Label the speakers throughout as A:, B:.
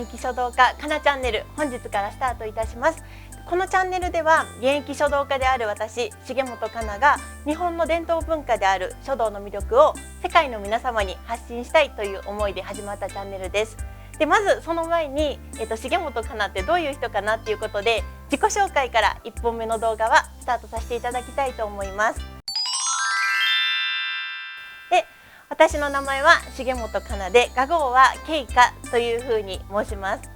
A: 役書道家かなチャンネル、本日からスタートいたします。このチャンネルでは現役書道家である私重本かなが日本の伝統文化である書道の魅力を世界の皆様に発信したいという思いで始まったチャンネルです。でまずその前に、重本かなってどういう人かなっていうことで自己紹介から1本目の動画はスタートさせていただきたいと思います。で私の名前は重本かなで、雅号はけいかというふうに申します。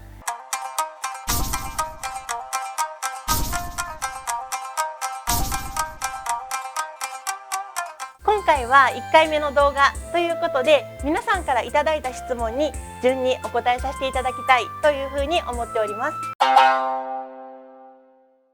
A: 今回は1回目の動画ということで、皆さんからいただいた質問に順にお答えさせていただきたいというふうに思っております。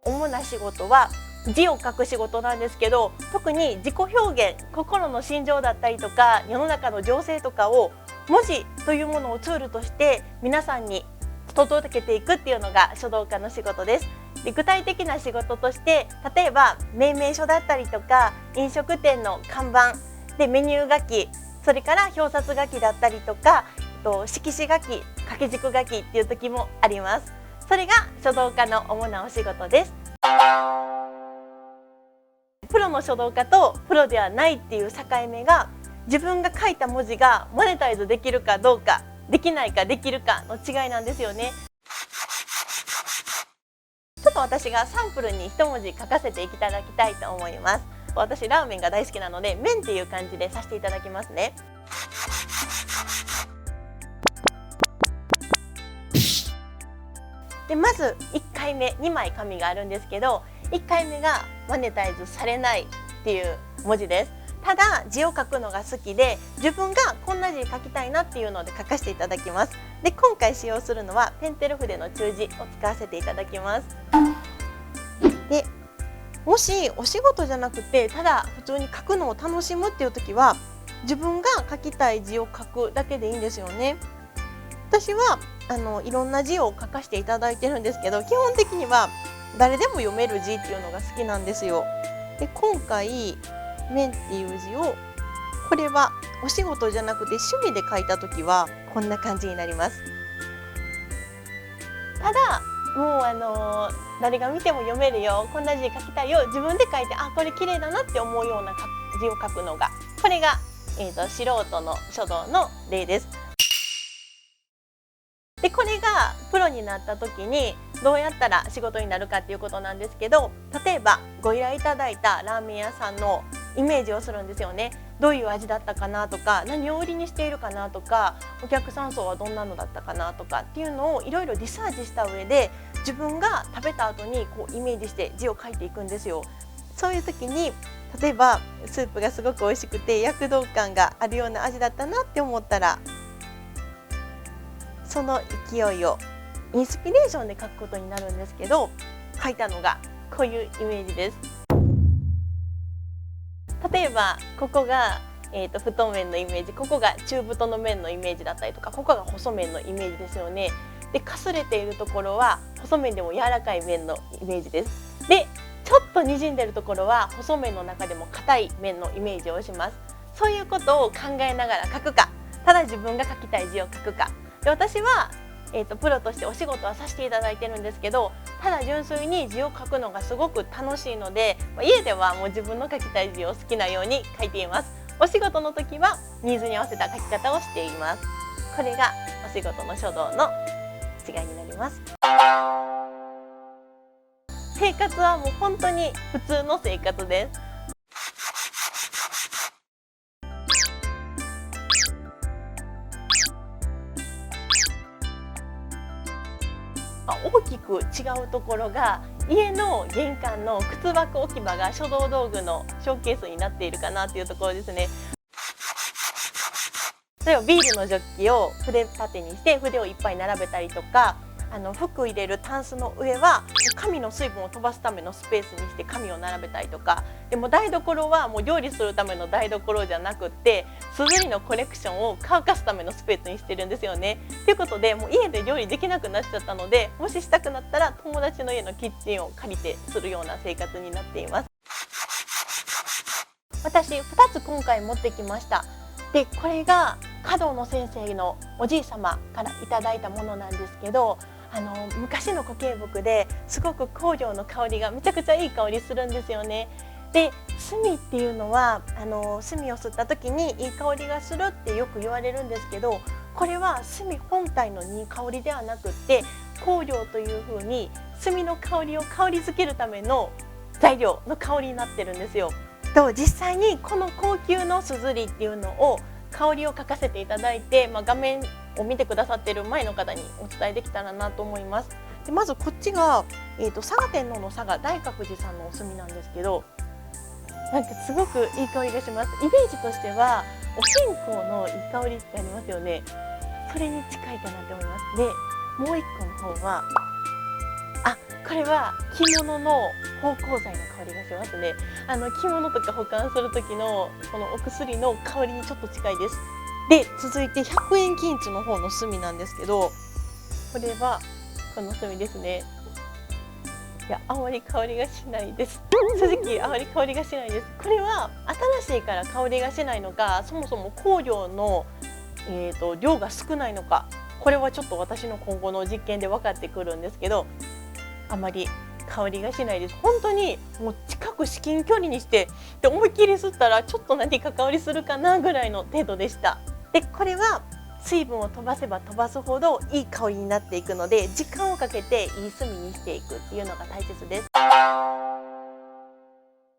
A: 主な仕事は字を書く仕事なんですけど、特に自己表現、心の心情だったりとか世の中の情勢とかを文字というものをツールとして皆さんに届けていくっていうのが書道家の仕事です。で具体的な仕事として、例えば命名書だったりとか飲食店の看板でメニュー書き、それから表札書きだったりとか色紙書き、掛け軸書きっていう時もあります。それが書道家の主なお仕事です。プロの書道家とプロではないっていう境目が、自分が書いた文字がマネタイズできるかどうか、できないかできるかの違いなんですよね。ちょっと私がサンプルに一文字書かせていただきたいと思います。私ラーメンが大好きなので麺っていう感じでさせていただきますね。でまず1回目2枚紙があるんですけど、1回目がマネタイズされないっていう文字です。ただ字を書くのが好きで、自分がこんな字書きたいなっていうので書かせていただきます。で今回使用するのはペンテル筆の中字を使わせていただきます。でもしお仕事じゃなくてただ普通に書くのを楽しむっていう時は、自分が書きたい字を書くだけでいいんですよね。私はいろんな字を書かせていただいてるんですけど、基本的には誰でも読める字っていうのが好きなんですよ。で今回面っていう字を、これはお仕事じゃなくて趣味で書いた時はこんな感じになります。ただもう誰が見ても読めるよ、こんな字書きたいよ、自分で書いてこれ綺麗だなって思うような字を書くのが、これが、素人の書道の例です。でこれがプロになった時にどうやったら仕事になるかっていうことなんですけど、例えばご依頼いただいたラーメン屋さんのイメージをするんですよね。どういう味だったかなとか、何を売りにしているかなとか、お客さん層はどんなのだったかなとかっていうのをいろいろリサーチした上で、自分が食べた後にこうイメージして字を書いていくんですよ。そういう時に例えばスープがすごく美味しくて躍動感があるような味だったなって思ったら、その勢いをインスピレーションで書くことになるんですけど、書いたのがこういうイメージです。例えばここが、太麺のイメージ、ここが中太の麺のイメージだったりとか、ここが細麺のイメージですよね。でかすれているところは細麺でも柔らかい麺のイメージです。でちょっと滲んでるところは細麺の中でも硬い麺のイメージをします。そういうことを考えながら書くか、ただ自分が書きたい字を書くかで、私は、プロとしてお仕事はさせていただいてるんですけど、ただ純粋に字を書くのがすごく楽しいので、家ではもう自分の書きたい字を好きなように書いています。お仕事の時はニーズに合わせた書き方をしています。これがお仕事の書道の違いになります。生活はもう本当に普通の生活です。大きく違うところが、家の玄関の靴箱置き場が書道道具のショーケースになっているかなっていうところですね。例えばビールのジョッキを筆立てにして筆をいっぱい並べたりとか、服入れるタンスの上は紙の水分を飛ばすためのスペースにして紙を並べたりとか、でも台所はもう料理するための台所じゃなくって硯のコレクションを乾かすためのスペースにしてるんですよね。ということでもう家で料理できなくなっちゃったので、もししたくなったら友達の家のキッチンを借りてするような生活になっています。私2つ今回持ってきました。でこれが華道の先生のおじい様からいただいたものなんですけど、昔の固形木ですごく香料の香りがめちゃくちゃいい香りするんですよね。で、炭っていうのは炭を吸った時にいい香りがするってよく言われるんですけど、これは炭本体のいい香りではなくって香料という風に炭の香りを香りづけるための材料の香りになってるんですよ。と実際にこの高級のすずりっていうのを香りを嗅かせていただいて、画面を見てくださっている前の方にお伝えできたらなと思います。でまずこっちが、佐賀天皇の佐賀大覚寺さんのお炭なんですけど、なんかすごくいい香りがします。イメージとしてはお線香のいい香りってありますよね。それに近いかなと思います。でもう一個の方はこれは着物の芳香剤の香りがしますね。着物とか保管する時のこのお薬の香りにちょっと近いです。で続いて100円均一の方の炭なんですけど、これはこの炭ですね。いや、あまり香りがしないです。正直あまり香りがしないです。これは新しいから香りがしないのか、そもそも香料の、量が少ないのか、これはちょっと私の今後の実験で分かってくるんですけど、あまり香りがしないです。本当にもう近く至近距離にしてで思いっきり吸ったらちょっと何か香りするかなぐらいの程度でした。でこれは水分を飛ばせば飛ばすほどいい香りになっていくので、時間をかけていい炭にしていくっていうのが大切です。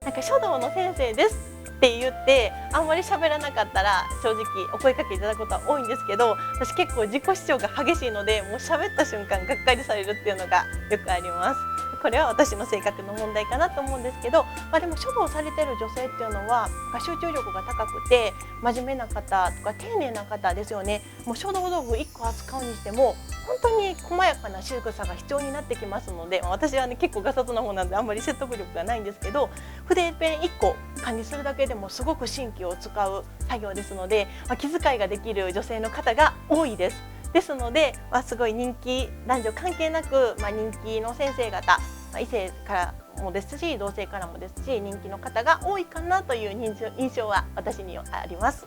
A: なんか書道の先生ですって言ってあんまり喋らなかったら正直お声かけいただくことは多いんですけど、私結構自己主張が激しいので、もう喋った瞬間がっかりされるっていうのがよくあります。これは私の性格の問題かなと思うんですけど、でも書道されてる女性っていうのは集中力が高くて真面目な方とか丁寧な方ですよね。もう書道道具1個扱うにしても本当に細やかな仕草が必要になってきますので、私はね結構ガサツな方なんであんまり説得力がないんですけど、筆ペン1個管理するだけでもすごく神経を使う作業ですので、気遣いができる女性の方が多いです。ですので、すごい人気、男女関係なく、人気の先生方、異性からもですし同性からもですし人気の方が多いかなという印象は私にはあります。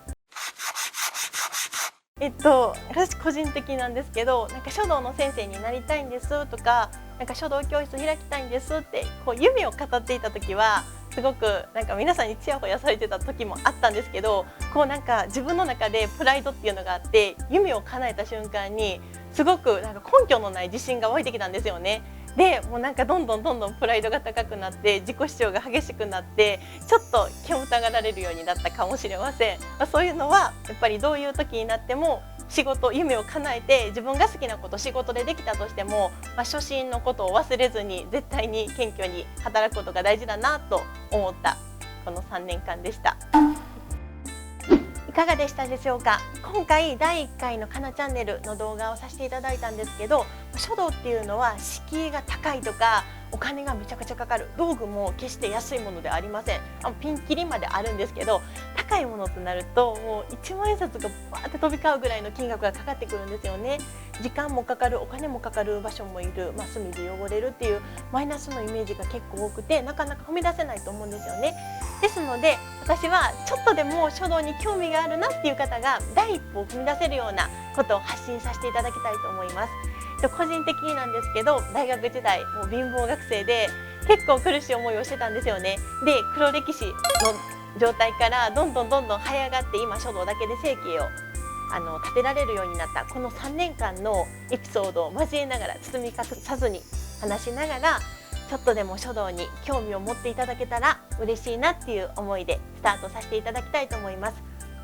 A: 私個人的なんですけど、なんか書道の先生になりたいんですとか、なんか書道教室開きたいんですって夢を語っていた時はすごくなんか皆さんにちやほやされてた時もあったんですけど、なんか自分の中でプライドっていうのがあって、夢を叶えた瞬間にすごくなんか根拠のない自信が湧いてきたんですよね。でもうなんかどんどんプライドが高くなって自己主張が激しくなってちょっと煙たがられるようになったかもしれません。そういうのはやっぱりどういう時になっても仕事、夢を叶えて自分が好きなこと仕事でできたとしても、初心のことを忘れずに絶対に謙虚に働くことが大事だなと思ったこの3年間でした。いかがでしたでしょうか。今回第1回のかなチャンネルの動画をさせていただいたんですけど、書道っていうのは敷居が高いとかお金がめちゃくちゃかかる、道具も決して安いものではありません。ピンキリまであるんですけど、高いものとなるともう1万円札がバーって飛び交うぐらいの金額がかかってくるんですよね。時間もかかる、お金もかかる場所もいる、隅で汚れるっていうマイナスのイメージが結構多くてなかなか踏み出せないと思うんですよね。ですので私はちょっとでも書道に興味があるなっていう方が第一歩を踏み出せるようなことを発信させていただきたいと思います。個人的になんですけど、大学時代もう貧乏学生で結構苦しい思いをしてたんですよね。で黒歴史の状態からどんどん這い上がって今書道だけで生計を立てられるようになったこの3年間のエピソードを交えながら包み隠さずに話しながらちょっとでも書道に興味を持っていただけたら嬉しいなっていう思いでスタートさせていただきたいと思います。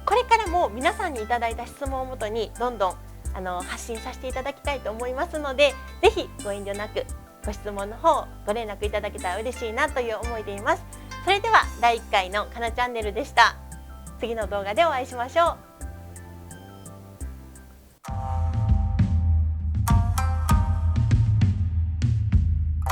A: これからも皆さんにいただいた質問をもとにどんどん発信させていただきたいと思いますので、ぜひご遠慮なくご質問の方ご連絡いただけたら嬉しいなという思いでいます。それでは第1回のかなチャンネルでした。次の動画でお会いしましょう。